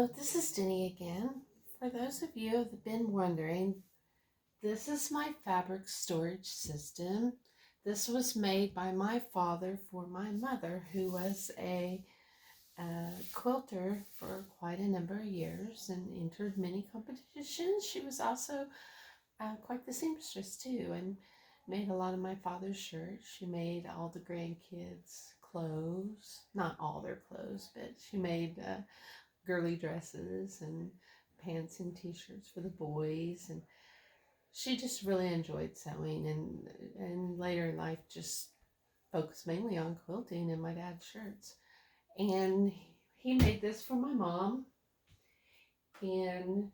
Hello, this is Denny again. For those of you who have been wondering, this is my fabric storage system. This was made by my father for my mother, who was a quilter for quite a number of years and entered many competitions. She was also quite the seamstress too, and made a lot of my father's shirts. She made all the grandkids' clothes, not all their clothes, but she made girly dresses and pants and t-shirts for the boys, and she just really enjoyed sewing, and later in life just focused mainly on quilting and my dad's shirts. And he made this for my mom, and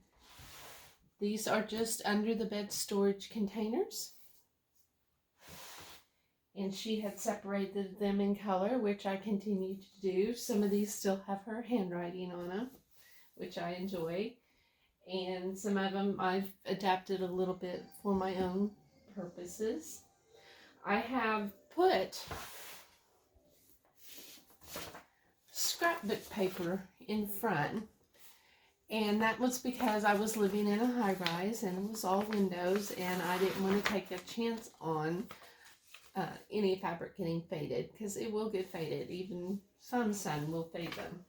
these are just under the bed storage containers, and she had separated them in color, which I continue to do. Some of these still have her handwriting on them, which I enjoy, and some of them I've adapted a little bit for my own purposes. I have put scrapbook paper in front, and that was because I was living in a high-rise and it was all windows, and I didn't want to take a chance on any fabric getting faded, because it will get faded. Even some sun will fade them.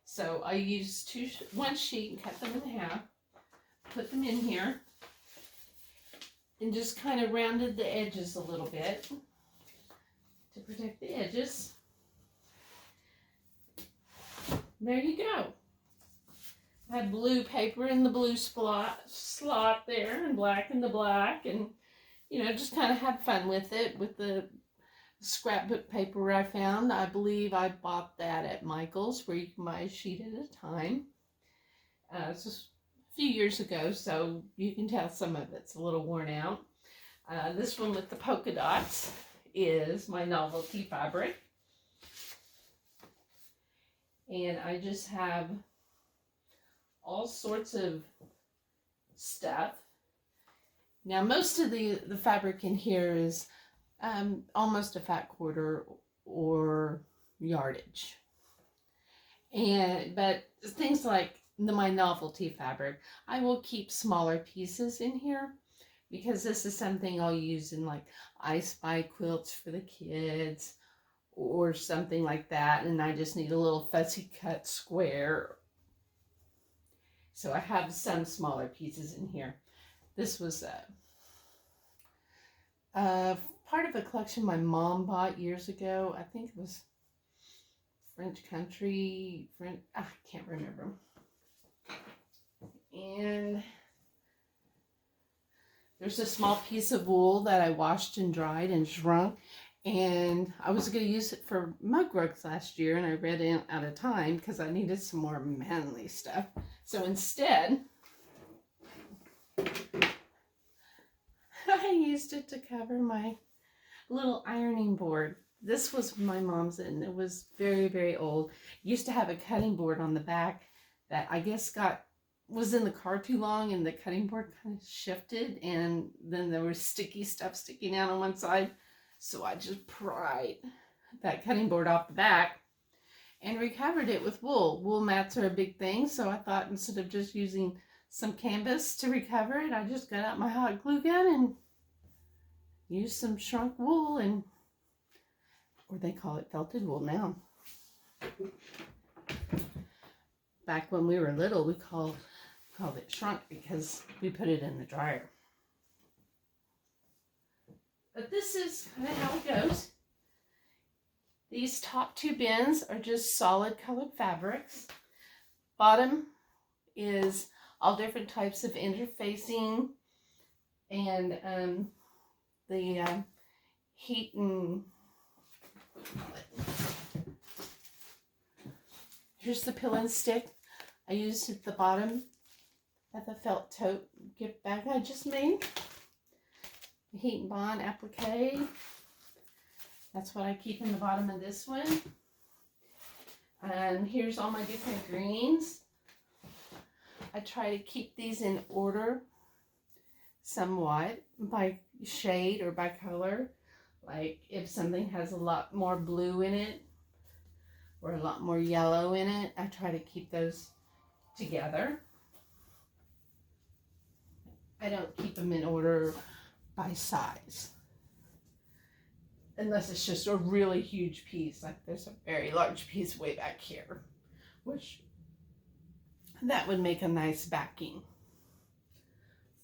So I used one sheet and cut them in half, put them in here, and just kind of rounded the edges a little bit to protect the edges. There you go. I had blue paper in the blue slot there, and black in the black, and just kind of had fun with it, with the scrapbook paper I found. I believe I bought that at Michael's, where you can buy a sheet at a time. It's just a few years ago, so you can tell some of it's a little worn out. This one with the polka dots is my novelty fabric. And I just have all sorts of stuff. Now, most of the fabric in here is almost a fat quarter or yardage. But things like my novelty fabric, I will keep smaller pieces in here, because this is something I'll use in like I Spy quilts for the kids or something like that, and I just need a little fussy cut square. So I have some smaller pieces in here. This was part of a collection my mom bought years ago. I think it was French country, I can't remember. And there's a small piece of wool that I washed and dried and shrunk, and I was going to use it for mug rugs last year, and I ran out of time because I needed some more manly stuff. So instead, I used it to cover my little ironing board. This was my mom's, and it was very, very old. It used to have a cutting board on the back that I guess was in the car too long, and the cutting board kind of shifted, and then there was sticky stuff sticking out on one side. So I just pried that cutting board off the back and recovered it with wool. Wool mats are a big thing, so I thought instead of just using some canvas to recover it, I just got out my hot glue gun and used some shrunk wool, or they call it felted wool now. Back when we were little, we called it shrunk because we put it in the dryer. But this is kind of how it goes. These top two bins are just solid colored fabrics. Bottom is all different types of interfacing, and the heat and here's the pill and stick I used at the bottom of the felt tote gift bag I just made. The heat and bond applique. That's what I keep in the bottom of this one. And here's all my different greens. I try to keep these in order somewhat by shade or by color. Like if something has a lot more blue in it or a lot more yellow in it, I try to keep those together. I don't keep them in order by size. Unless it's just a really huge piece. Like there's a very large piece way back here, which that would make a nice backing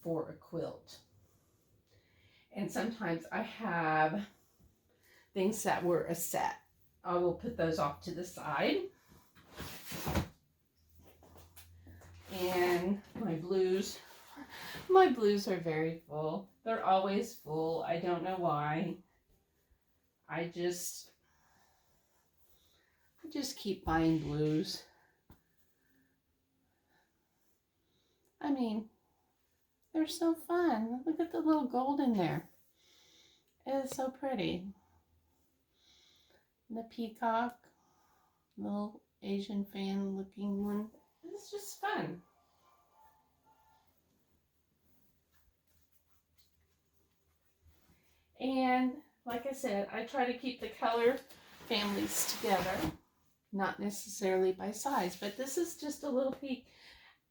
for a quilt. And sometimes I have things that were a set. I will put those off to the side. And my blues are very full. They're always full. I don't know why. I just keep buying blues. I mean, they're so fun. Look at the little gold in there. It is so pretty. The peacock, little Asian fan looking one. It's just fun. And like I said, I try to keep the color families together, not necessarily by size, but this is just a little peek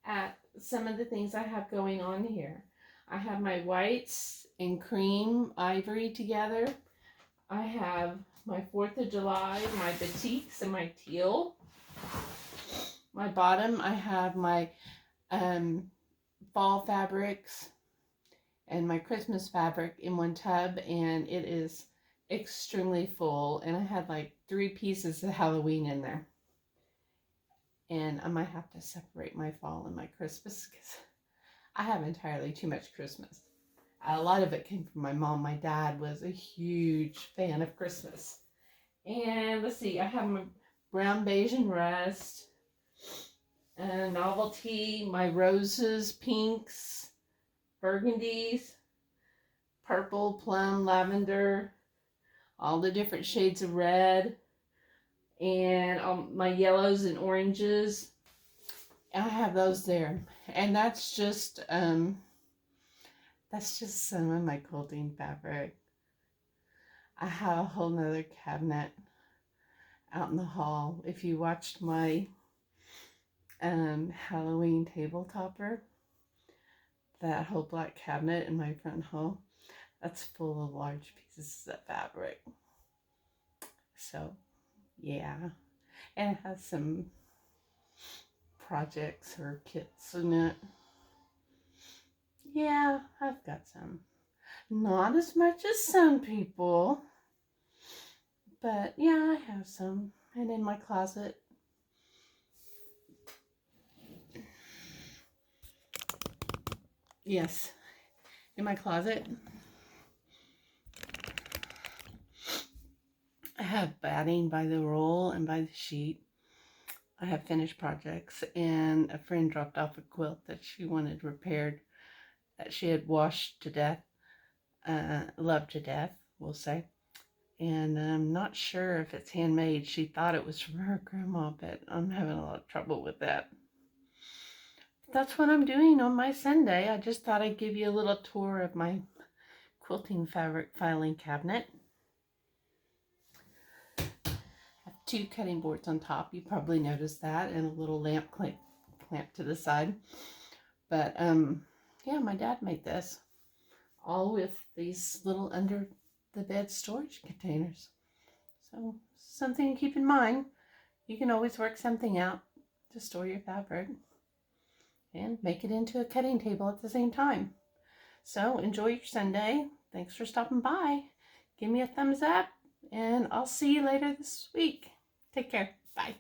at some of the things I have going on here. I have my whites and cream ivory together. I have my 4th of July, my batiks and my teal. My bottom, I have my fall fabrics and my Christmas fabric in one tub, and it is extremely full. And I had like 3 pieces of Halloween in there. And I might have to separate my fall and my Christmas because I have entirely too much Christmas. A lot of it came from my mom. My dad was a huge fan of Christmas. And let's see, I have my brown, beige, and rust, novelty, my roses, pinks, burgundies, purple, plum, lavender, all the different shades of red, and my yellows and oranges. I have those there, and that's just some of my quilting fabric. I have a whole nother cabinet out in the hall. If you watched my Halloween table topper, that whole black cabinet in my front hall, that's full of large pieces of fabric. So yeah, and it has some projects or kits in it. Yeah, I've got some. Not as much as some people, but yeah, I have some. And in my closet, yes, in my closet, I have batting by the roll and by the sheet. I have finished projects, and a friend dropped off a quilt that she wanted repaired, that she had washed to death, loved to death, we'll say. And I'm not sure if it's handmade. She thought it was from her grandma, but I'm having a lot of trouble with that. That's what I'm doing on my Sunday. I just thought I'd give you a little tour of my quilting fabric filing cabinet. I have 2 cutting boards on top. You probably noticed that, and a little lamp clamp to the side. But yeah, my dad made this, all with these little under the bed storage containers. So something to keep in mind. You can always work something out to store your fabric and make it into a cutting table at the same time. So enjoy your Sunday. Thanks for stopping by. Give me a thumbs up, and I'll see you later this week. Take care. Bye.